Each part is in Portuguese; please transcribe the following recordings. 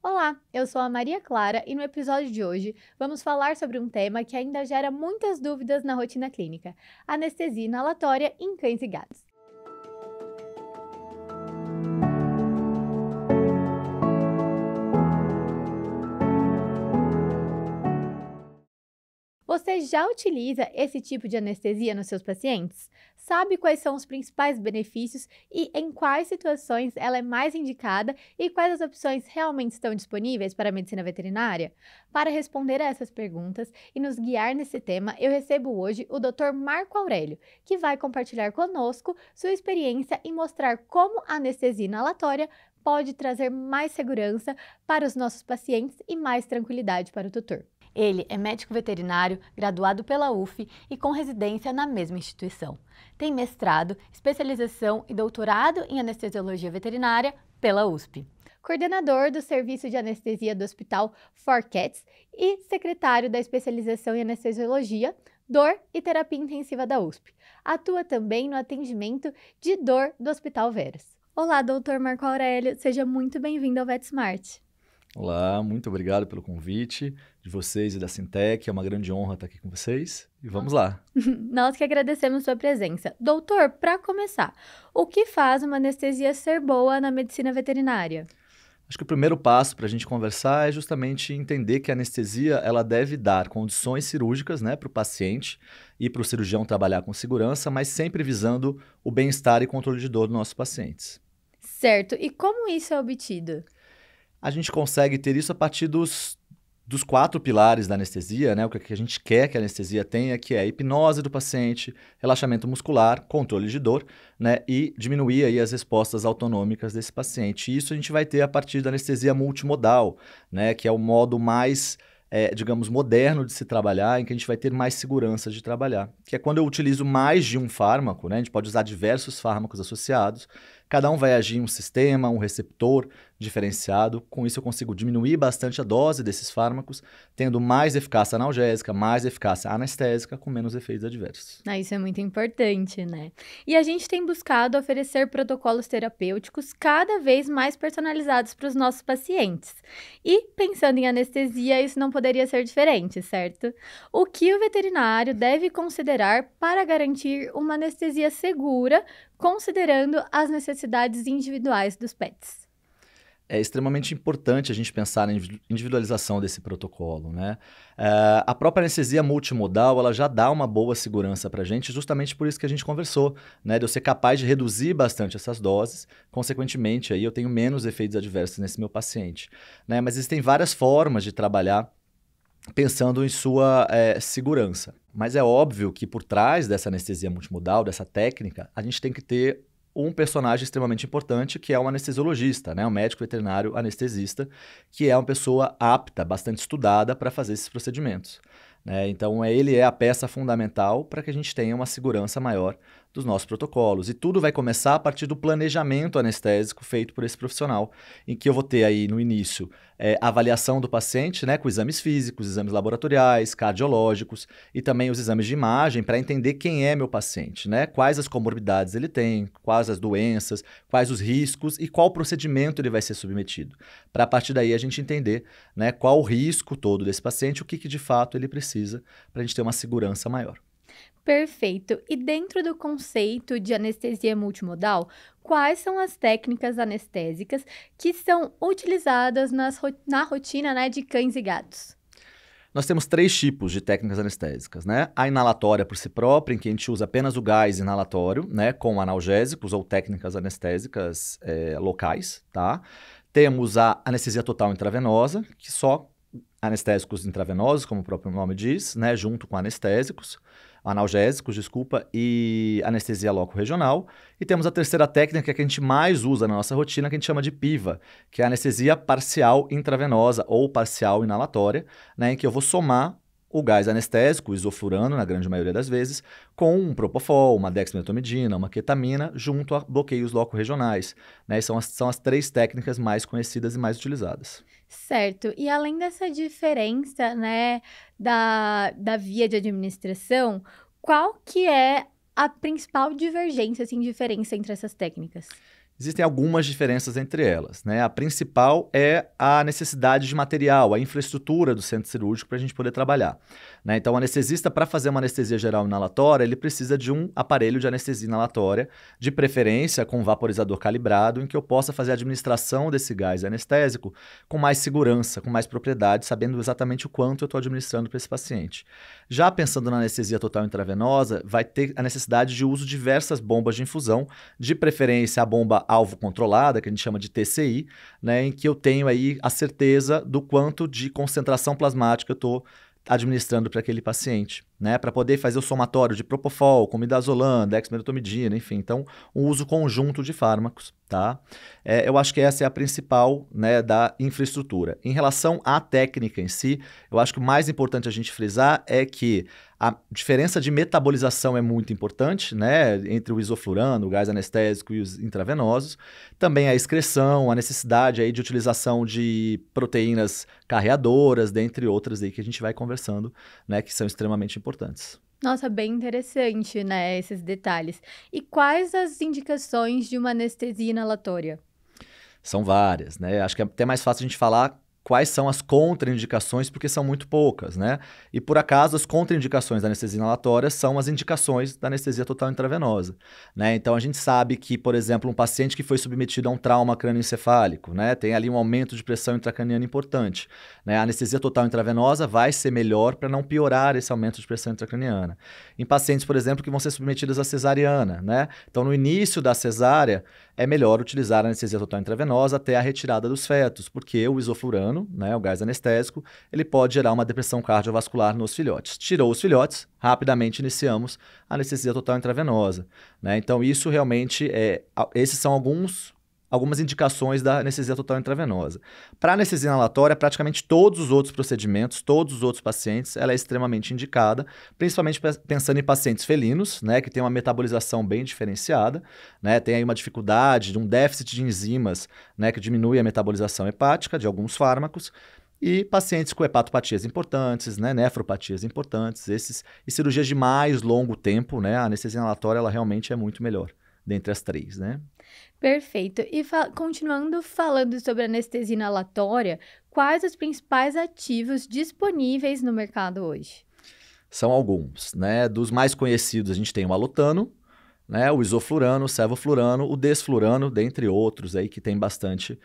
Olá, eu sou a Maria Clara e no episódio de hoje vamos falar sobre um tema que ainda gera muitas dúvidas na rotina clínica: anestesia inalatória em cães e gatos. Você já utiliza esse tipo de anestesia nos seus pacientes? Sabe quais são os principais benefícios e em quais situações ela é mais indicada e quais as opções realmente estão disponíveis para a medicina veterinária? Para responder a essas perguntas e nos guiar nesse tema, eu recebo hoje o Dr. Marco Aurélio, que vai compartilhar conosco sua experiência e mostrar como a anestesia inalatória pode trazer mais segurança para os nossos pacientes e mais tranquilidade para o tutor. Ele é médico veterinário, graduado pela UF e com residência na mesma instituição. Tem mestrado, especialização e doutorado em anestesiologia veterinária pela USP. Coordenador do Serviço de Anestesia do Hospital For Cats e secretário da especialização em anestesiologia, dor e terapia intensiva da USP. Atua também no atendimento de dor do Hospital Veras. Olá, doutor Marco Aurélio, seja muito bem-vindo ao VetSmart. Olá, muito obrigado pelo convite de vocês e da Sintec. É uma grande honra estar aqui com vocês. E vamos lá. Nós que agradecemos sua presença. Doutor, para começar, o que faz uma anestesia ser boa na medicina veterinária? Acho que o primeiro passo para a gente conversar é justamente entender que a anestesia ela deve dar condições cirúrgicas, né, para o paciente e para o cirurgião trabalhar com segurança, mas sempre visando o bem-estar e controle de dor dos nossos pacientes. Certo, e como isso é obtido? A gente consegue ter isso a partir dos quatro pilares da anestesia, né? O que a gente quer que a anestesia tenha, que é a hipnose do paciente, relaxamento muscular, controle de dor, né? E diminuir aí as respostas autonômicas desse paciente. E isso a gente vai ter a partir da anestesia multimodal, né? Que é o modo mais, digamos, moderno de se trabalhar, em que a gente vai ter mais segurança de trabalhar. Que é quando eu utilizo mais de um fármaco, né? A gente pode usar diversos fármacos associados. Cada um vai agir em um sistema, um receptor diferenciado. Com isso, eu consigo diminuir bastante a dose desses fármacos, tendo mais eficácia analgésica, mais eficácia anestésica, com menos efeitos adversos. Isso é muito importante, né? E a gente tem buscado oferecer protocolos terapêuticos cada vez mais personalizados para os nossos pacientes. E pensando em anestesia, isso não poderia ser diferente, certo? O que o veterinário deve considerar para garantir uma anestesia segura, considerando as necessidades individuais dos pets? É extremamente importante a gente pensar na individualização desse protocolo, né? A própria anestesia multimodal, ela já dá uma boa segurança para a gente, justamente por isso que a gente conversou, né? De eu ser capaz de reduzir bastante essas doses, consequentemente, aí eu tenho menos efeitos adversos nesse meu paciente, né? Mas existem várias formas de trabalhar pensando em sua segurança. Mas é óbvio que por trás dessa anestesia multimodal, dessa técnica, a gente tem que ter um personagem extremamente importante, que é um anestesiologista, né? Um médico veterinário anestesista, que é uma pessoa apta, bastante estudada para fazer esses procedimentos, né? Então, ele é a peça fundamental para que a gente tenha uma segurança maior dos nossos protocolos. E tudo vai começar a partir do planejamento anestésico feito por esse profissional, em que eu vou ter aí no início a avaliação do paciente, né, com exames físicos, exames laboratoriais, cardiológicos e também os exames de imagem para entender quem é meu paciente, né, quais as comorbidades ele tem, quais as doenças, quais os riscos e qual procedimento ele vai ser submetido. Para a partir daí a gente entender, né, qual o risco todo desse paciente, o que de fato ele precisa para a gente ter uma segurança maior. Perfeito. E dentro do conceito de anestesia multimodal, quais são as técnicas anestésicas que são utilizadas na rotina, né, de cães e gatos? Nós temos três tipos de técnicas anestésicas, né? A inalatória por si própria, em que a gente usa apenas o gás inalatório, né? Com analgésicos ou técnicas anestésicas locais, tá? Temos a anestesia total intravenosa, que só anestésicos intravenosos, como o próprio nome diz, né? Junto com analgésicos, desculpa, e anestesia loco-regional. E temos a terceira técnica que a gente mais usa na nossa rotina, que a gente chama de PIVA, que é a anestesia parcial intravenosa ou parcial inalatória, né, em que eu vou somar o gás anestésico, o isoflurano, na grande maioria das vezes, com um propofol, uma dexmedetomidina, uma ketamina, junto a bloqueios loco-regionais, né? São as três técnicas mais conhecidas e mais utilizadas. Certo. E além dessa diferença, né, da via de administração, qual que é a principal divergência, assim, diferença entre essas técnicas? Existem algumas diferenças entre elas, né? A principal é a necessidade de material, a infraestrutura do centro cirúrgico para a gente poder trabalhar, né? Então, o anestesista, para fazer uma anestesia geral inalatória, ele precisa de um aparelho de anestesia inalatória, de preferência com um vaporizador calibrado, em que eu possa fazer a administração desse gás anestésico com mais segurança, com mais propriedade, sabendo exatamente o quanto eu estou administrando para esse paciente. Já pensando na anestesia total intravenosa, vai ter a necessidade de uso de diversas bombas de infusão, de preferência a bomba alvo controlada, que a gente chama de TCI, né, em que eu tenho aí a certeza do quanto de concentração plasmática eu estou administrando para aquele paciente, né, para poder fazer o somatório de propofol, com midazolam, dexmedetomidina, enfim, então um uso conjunto de fármacos, tá? Eu acho que essa é a principal, né, da infraestrutura. Em relação à técnica em si, eu acho que o mais importante a gente frisar é que a diferença de metabolização é muito importante, né, entre o isoflurano, o gás anestésico e os intravenosos. Também a excreção, a necessidade aí de utilização de proteínas carreadoras, dentre outras aí que a gente vai conversando, né, que são extremamente importantes. Nossa, bem interessante, né, esses detalhes. E quais as indicações de uma anestesia inalatória? São várias, né? Acho que é até mais fácil a gente falar quais são as contraindicações, porque são muito poucas, né? E por acaso, as contraindicações da anestesia inalatória são as indicações da anestesia total intravenosa, né? Então a gente sabe que, por exemplo, um paciente que foi submetido a um trauma crânioencefálico, né, tem ali um aumento de pressão intracraniana importante, né? A anestesia total intravenosa vai ser melhor para não piorar esse aumento de pressão intracraniana. Em pacientes, por exemplo, que vão ser submetidos à cesariana, né? Então no início da cesárea é melhor utilizar a anestesia total intravenosa até a retirada dos fetos, porque o isoflurano, né, o gás anestésico, ele pode gerar uma depressão cardiovascular nos filhotes. Tirou os filhotes, rapidamente iniciamos a anestesia total intravenosa, né? Então isso realmente esses são algumas indicações da anestesia total intravenosa. Para a anestesia inalatória, praticamente todos os outros procedimentos, todos os outros pacientes, ela é extremamente indicada, principalmente pensando em pacientes felinos, né, que tem uma metabolização bem diferenciada, né, tem aí uma dificuldade, um déficit de enzimas, né, que diminui a metabolização hepática de alguns fármacos, e pacientes com hepatopatias importantes, né, nefropatias importantes, e cirurgias de mais longo tempo, né, a anestesia inalatória ela realmente é muito melhor dentre as três, né? Perfeito. E continuando falando sobre anestesia inalatória, quais os principais ativos disponíveis no mercado hoje? São alguns, né? Dos mais conhecidos, a gente tem o alotano, né? O isoflurano, o sevoflurano, o desflurano, dentre outros aí que tem bastante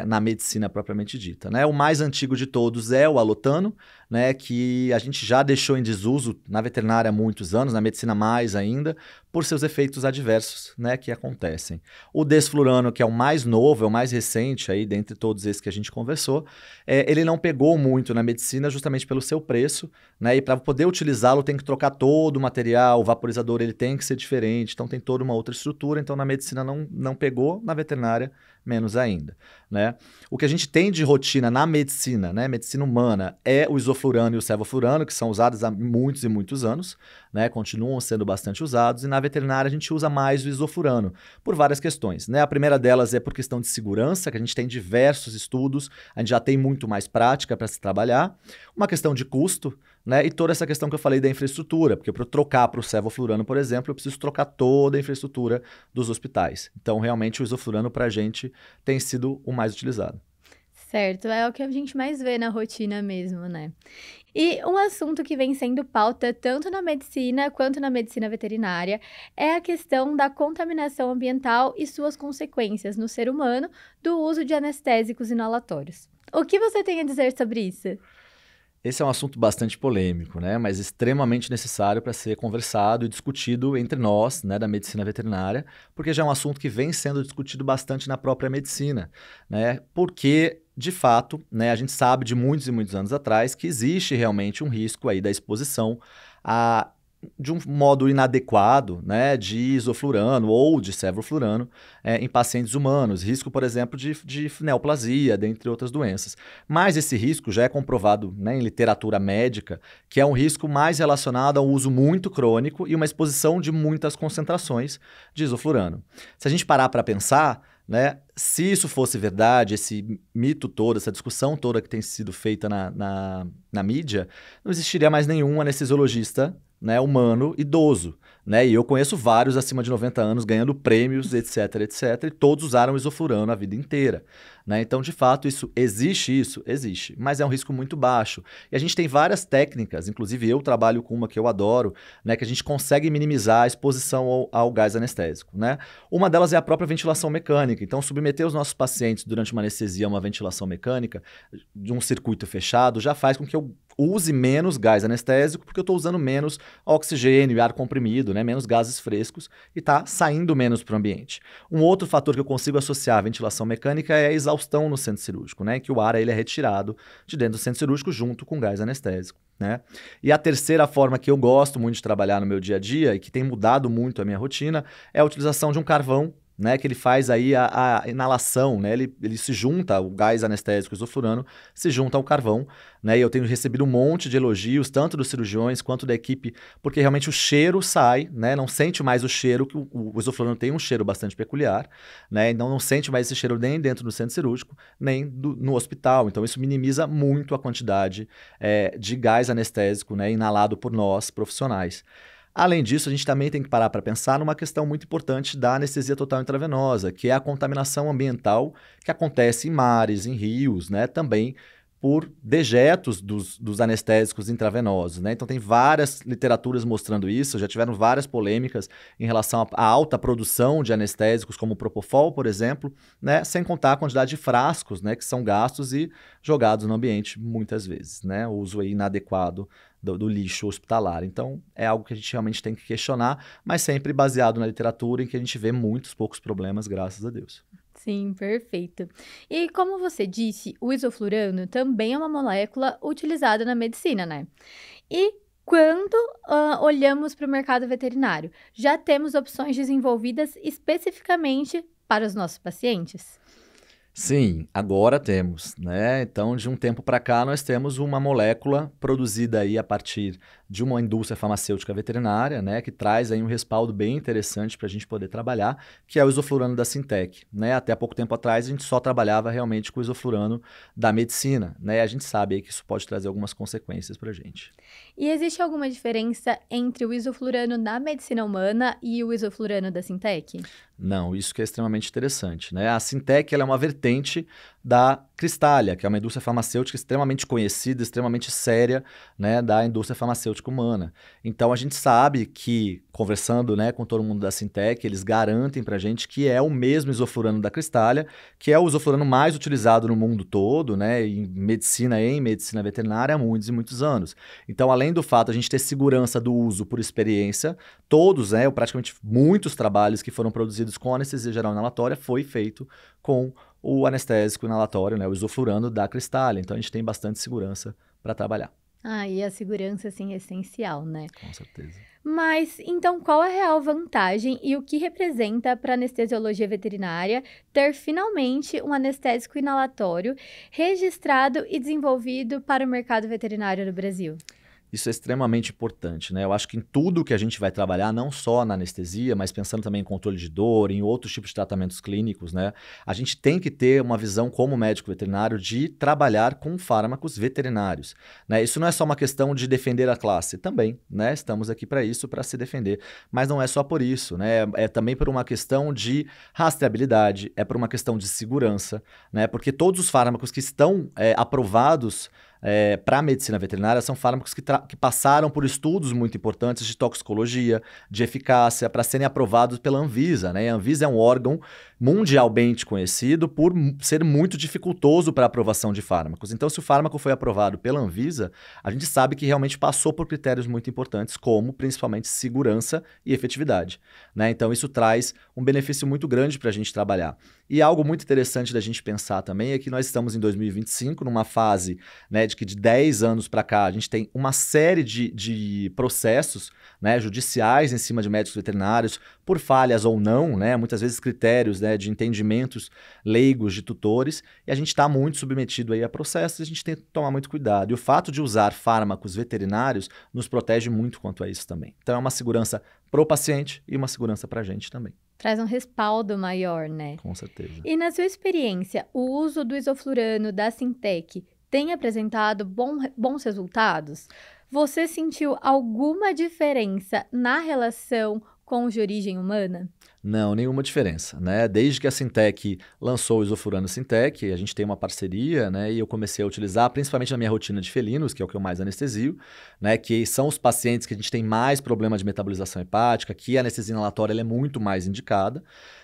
na medicina propriamente dita, né? O mais antigo de todos é o alotano, né? Que a gente já deixou em desuso na veterinária há muitos anos, na medicina mais ainda, por seus efeitos adversos, né, que acontecem. O desflurano, que é o mais novo, é o mais recente aí, dentre todos esses que a gente conversou, ele não pegou muito na medicina justamente pelo seu preço, né, e para poder utilizá-lo tem que trocar todo o material, o vaporizador ele tem que ser diferente, então tem toda uma outra estrutura, então na medicina não pegou, na veterinária menos ainda, né? O que a gente tem de rotina na medicina, né, medicina humana, é o isoflurano e o sevoflurano, que são usados há muitos e muitos anos, né, continuam sendo bastante usados, e na veterinária a gente usa mais o isoflurano, por várias questões, né? A primeira delas é por questão de segurança, que a gente tem diversos estudos, a gente já tem muito mais prática para se trabalhar, uma questão de custo, né? E toda essa questão que eu falei da infraestrutura, porque para eu trocar para o sevoflurano, por exemplo, eu preciso trocar toda a infraestrutura dos hospitais. Então, realmente, o isoflurano para a gente tem sido o mais utilizado. Certo, é o que a gente mais vê na rotina mesmo, né? E um assunto que vem sendo pauta tanto na medicina quanto na medicina veterinária é a questão da contaminação ambiental e suas consequências no ser humano do uso de anestésicos inalatórios. O que você tem a dizer sobre isso? Esse é um assunto bastante polêmico, né? Mas extremamente necessário para ser conversado e discutido entre nós, né, da medicina veterinária, porque já é um assunto que vem sendo discutido bastante na própria medicina, né? Porque, de fato, né, a gente sabe de muitos e muitos anos atrás que existe realmente um risco aí da exposição de um modo inadequado, né, de isoflurano ou de sevoflurano em pacientes humanos. Risco, por exemplo, de neoplasia, dentre outras doenças. Mas esse risco já é comprovado, né, em literatura médica, que é um risco mais relacionado ao uso muito crônico e uma exposição de muitas concentrações de isoflurano. Se a gente parar para pensar, né, se isso fosse verdade, esse mito todo, essa discussão toda que tem sido feita na mídia, não existiria mais nenhum anestesiologista, né, humano idoso, né? E eu conheço vários acima de 90 anos ganhando prêmios, etc, etc, e todos usaram isoflurano a vida inteira, né? Então, de fato, isso existe, mas é um risco muito baixo. E a gente tem várias técnicas, inclusive eu trabalho com uma que eu adoro, né, que a gente consegue minimizar a exposição ao gás anestésico, né? Uma delas é a própria ventilação mecânica. Então, submeter os nossos pacientes durante uma anestesia a uma ventilação mecânica de um circuito fechado já faz com que eu use menos gás anestésico, porque eu estou usando menos oxigênio e ar comprimido, né? Menos gases frescos e está saindo menos para o ambiente. Um outro fator que eu consigo associar à ventilação mecânica é a exaustão no centro cirúrgico, né? Que o ar ele é retirado de dentro do centro cirúrgico junto com gás anestésico, né? E a terceira forma que eu gosto muito de trabalhar no meu dia a dia e que tem mudado muito a minha rotina é a utilização de um carvão, né, que ele faz aí a inalação, né, ele se junta, o gás anestésico isoflurano se junta ao carvão, né, e eu tenho recebido um monte de elogios, tanto dos cirurgiões quanto da equipe, porque realmente o cheiro sai, né, não sente mais o cheiro, que o isoflurano tem um cheiro bastante peculiar, né, então não sente mais esse cheiro nem dentro do centro cirúrgico, nem no hospital, então isso minimiza muito a quantidade de gás anestésico, né, inalado por nós, profissionais. Além disso, a gente também tem que parar para pensar numa questão muito importante da anestesia total intravenosa, que é a contaminação ambiental que acontece em mares, em rios, né? Também por dejetos dos anestésicos intravenosos, né? Então tem várias literaturas mostrando isso, já tiveram várias polêmicas em relação à alta produção de anestésicos, como o Propofol, por exemplo, né? Sem contar a quantidade de frascos, né? Que são gastos e jogados no ambiente muitas vezes, né? O uso aí inadequado do lixo hospitalar. Então, é algo que a gente realmente tem que questionar, mas sempre baseado na literatura em que a gente vê muitos poucos problemas, graças a Deus. Sim, perfeito. E como você disse, o isoflurano também é uma molécula utilizada na medicina, né? E quando olhamos para o mercado veterinário, já temos opções desenvolvidas especificamente para os nossos pacientes? Sim, agora temos, né? Então, de um tempo para cá, nós temos uma molécula produzida aí a partir de uma indústria farmacêutica veterinária, né? Que traz aí um respaldo bem interessante para a gente poder trabalhar, que é o isoflurano da Sintec, né? Até há pouco tempo atrás, a gente só trabalhava realmente com o isoflurano da medicina, né? A gente sabe aí que isso pode trazer algumas consequências para a gente. E existe alguma diferença entre o isoflurano na medicina humana e o isoflurano da Sintec? Não, isso que é extremamente interessante, né? A Sintec ela é uma vertente da Cristália, que é uma indústria farmacêutica extremamente conhecida, extremamente séria, né, da indústria farmacêutica humana. Então a gente sabe que, conversando, né, com todo mundo da Sintec, eles garantem para a gente que é o mesmo isoflurano da Cristália, que é o isoflurano mais utilizado no mundo todo, né, em medicina veterinária há muitos e muitos anos. Então, além do fato de a gente ter segurança do uso por experiência, todos, né, praticamente muitos trabalhos que foram produzidos com anestesia geral inalatória foi feito com o anestésico inalatório, né, o isoflurano da Cristália. Então, a gente tem bastante segurança para trabalhar. Ah, e a segurança, assim, é essencial, né? Com certeza. Mas, então, qual a real vantagem e o que representa para a anestesiologia veterinária ter finalmente um anestésico inalatório registrado e desenvolvido para o mercado veterinário no Brasil? Isso é extremamente importante, né? Eu acho que em tudo que a gente vai trabalhar, não só na anestesia, mas pensando também em controle de dor, em outros tipos de tratamentos clínicos, né? A gente tem que ter uma visão como médico veterinário de trabalhar com fármacos veterinários, né? Isso não é só uma questão de defender a classe, também, né? Estamos aqui para isso, para se defender, mas não é só por isso, né? É também por uma questão de rastreabilidade, é por uma questão de segurança, né? Porque todos os fármacos que estão aprovados para a medicina veterinária são fármacos que passaram por estudos muito importantes de toxicologia, de eficácia, para serem aprovados pela Anvisa, né? A Anvisa é um órgão mundialmente conhecido por ser muito dificultoso para a aprovação de fármacos. Então, se o fármaco foi aprovado pela Anvisa, a gente sabe que realmente passou por critérios muito importantes, como principalmente segurança e efetividade, né? Então, isso traz um benefício muito grande para a gente trabalhar. E algo muito interessante da gente pensar também é que nós estamos em 2025, numa fase, né, de que de 10 anos para cá a gente tem uma série de processos, né, judiciais em cima de médicos veterinários, por falhas ou não, né, muitas vezes critérios, né, de entendimentos leigos de tutores, e a gente está muito submetido aí a processos e a gente tem que tomar muito cuidado. E o fato de usar fármacos veterinários nos protege muito quanto a isso também. Então é uma segurança para o paciente e uma segurança para a gente também. Traz um respaldo maior, né? Com certeza. E na sua experiência, o uso do isoflurano da Sintec tem apresentado bons resultados? Você sentiu alguma diferença na relação com os de origem humana? Não, nenhuma diferença, né? Desde que a Sintec lançou o Isofurano Sintec, a gente tem uma parceria, né? E eu comecei a utilizar, principalmente na minha rotina de felinos, que é o que eu mais anestesio, né? Que são os pacientes que a gente tem mais problema de metabolização hepática, que a anestesia inalatória ela é muito mais indicada,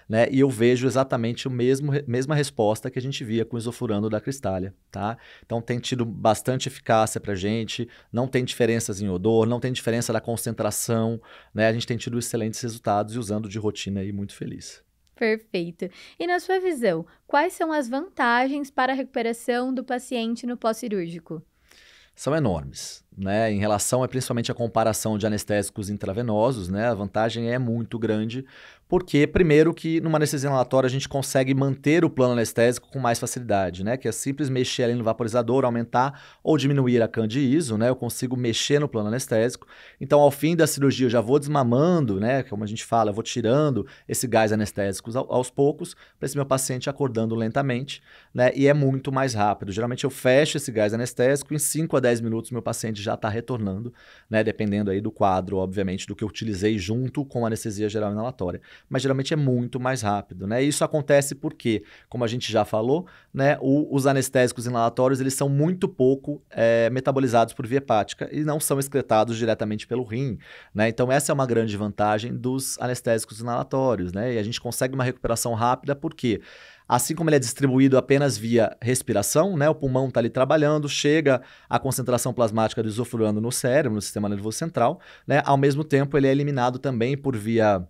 né? E eu vejo exatamente mesma resposta que a gente via com o Isofurano da Cristália, tá? Então tem tido bastante eficácia pra gente, não tem diferenças em odor, não tem diferença da concentração, né? A gente tem tido excelentes resultados e usando de rotina aí muito feliz. Perfeito. E na sua visão, quais são as vantagens para a recuperação do paciente no pós-cirúrgico? São enormes, né? Em relação principalmente à comparação de anestésicos intravenosos, né? A vantagem é muito grande, porque primeiro que numa anestesia inalatória a gente consegue manter o plano anestésico com mais facilidade, né? Que é simples mexer ali no vaporizador, aumentar ou diminuir a Cand ISO, né? Eu consigo mexer no plano anestésico. Então, ao fim da cirurgia, eu já vou desmamando, né? Como a gente fala, eu vou tirando esse gás anestésico aos poucos, para esse meu paciente acordando lentamente, né? E é muito mais rápido. Geralmente eu fecho esse gás anestésico, em 5 a 10 minutos meu paciente já está retornando, né? Dependendo aí do quadro, obviamente, do que eu utilizei junto com a anestesia geral inalatória. Mas geralmente é muito mais rápido, né? E isso acontece porque, como a gente já falou, né? Os anestésicos inalatórios, eles são muito pouco metabolizados por via hepática e não são excretados diretamente pelo rim, né? Então essa é uma grande vantagem dos anestésicos inalatórios, né? E a gente consegue uma recuperação rápida porque assim como ele é distribuído apenas via respiração, né? O pulmão está ali trabalhando, chega a concentração plasmática do isofurano no cérebro, no sistema nervoso central, né? Ao mesmo tempo, ele é eliminado também por via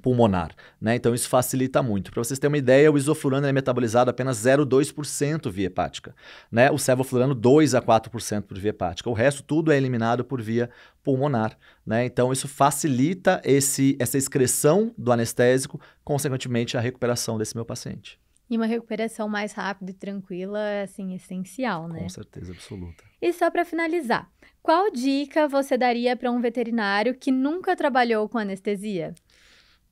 pulmonar, né? Então isso facilita muito. Para vocês terem uma ideia, o isoflurano é metabolizado apenas 0,2% via hepática, né? O sevoflurano 2 a 4% por via hepática. O resto tudo é eliminado por via pulmonar, né? Então isso facilita essa excreção do anestésico, consequentemente a recuperação desse meu paciente. E uma recuperação mais rápida e tranquila é, assim, essencial, né? Com certeza absoluta. E só para finalizar, qual dica você daria para um veterinário que nunca trabalhou com anestesia?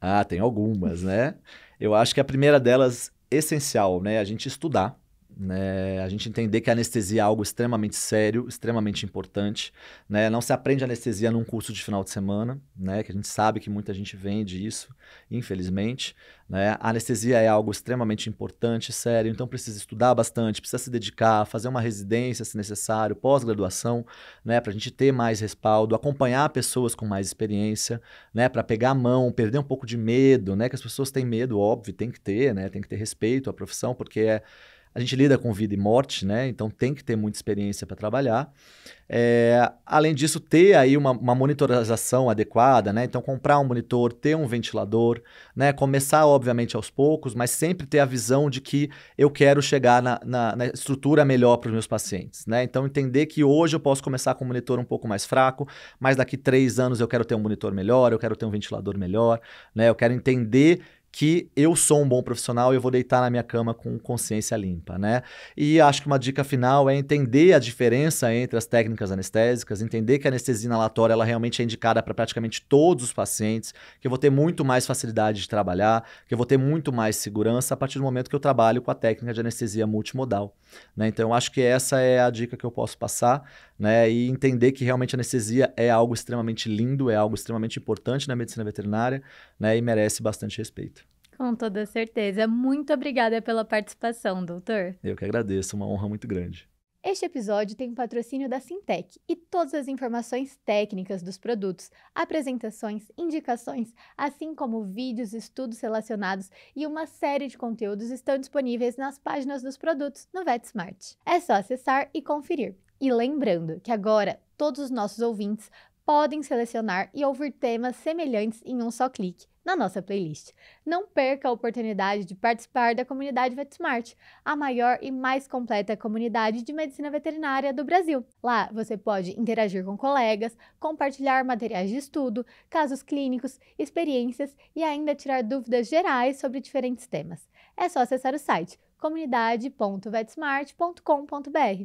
Ah, tem algumas, né? Eu acho que a primeira delas, essencial, né? A gente estudar, né? A gente entender que a anestesia é algo extremamente sério, extremamente importante, né? Não se aprende anestesia num curso de final de semana, né? Que a gente sabe que muita gente vende isso, infelizmente, né? A anestesia é algo extremamente importante, sério, então precisa estudar bastante, precisa se dedicar, fazer uma residência, se necessário, pós-graduação, né? Para a gente ter mais respaldo, acompanhar pessoas com mais experiência, né? Para pegar a mão, perder um pouco de medo, né? Que as pessoas têm medo, óbvio, tem que ter, né? Tem que ter respeito à profissão, porque a gente lida com vida e morte, né? Então tem que ter muita experiência para trabalhar. Além disso, ter aí uma monitorização adequada, né? Então comprar um monitor, ter um ventilador, né? Começar, obviamente, aos poucos, mas sempre ter a visão de que eu quero chegar na estrutura melhor para os meus pacientes, né? Então entender que hoje eu posso começar com um monitor um pouco mais fraco, mas daqui 3 anos eu quero ter um monitor melhor, eu quero ter um ventilador melhor, né? Eu quero entender que eu sou um bom profissional e eu vou deitar na minha cama com consciência limpa, né? E acho que uma dica final é entender a diferença entre as técnicas anestésicas, entender que a anestesia inalatória ela realmente é indicada para praticamente todos os pacientes, que eu vou ter muito mais facilidade de trabalhar, que eu vou ter muito mais segurança a partir do momento que eu trabalho com a técnica de anestesia multimodal, né? Então, eu acho que essa é a dica que eu posso passar, né? E entender que realmente a anestesia é algo extremamente lindo, é algo extremamente importante na medicina veterinária, né? E merece bastante respeito. Com toda certeza. Muito obrigada pela participação, doutor. Eu que agradeço, uma honra muito grande. Este episódio tem o patrocínio da Sintec e todas as informações técnicas dos produtos, apresentações, indicações, assim como vídeos, estudos relacionados e uma série de conteúdos estão disponíveis nas páginas dos produtos no VetSmart. É só acessar e conferir. E lembrando que agora todos os nossos ouvintes podem selecionar e ouvir temas semelhantes em um só clique na nossa playlist. Não perca a oportunidade de participar da comunidade VetSmart, a maior e mais completa comunidade de medicina veterinária do Brasil. Lá você pode interagir com colegas, compartilhar materiais de estudo, casos clínicos, experiências e ainda tirar dúvidas gerais sobre diferentes temas. É só acessar o site comunidade.vetsmart.com.br.